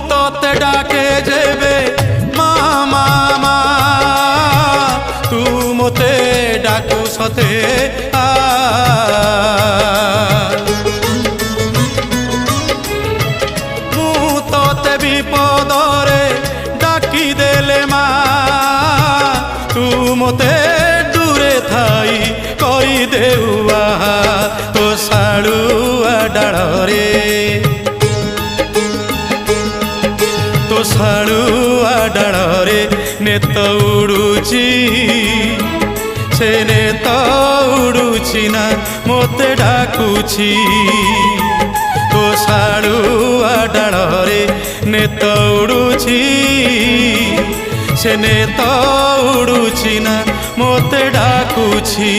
তোতে ডাকে যেবে মা মা মা তু মতে ডাকু সতে আ মু তোতে বিপদরে ডাকি দেলে মা তু মতে দূরে থাই করি দেউয়া তো শাড়ুয়া ডাଳରେ তো শাড়ুয়া ডাଳରେ নেত উড়ুছি সে নেত উড়ুছি না মতে ডাকুছি তো শাড়ুয়া ডাଳରେ নেত উড়ুছি সে নেত উড়ুছি না মতে ডাকুছি।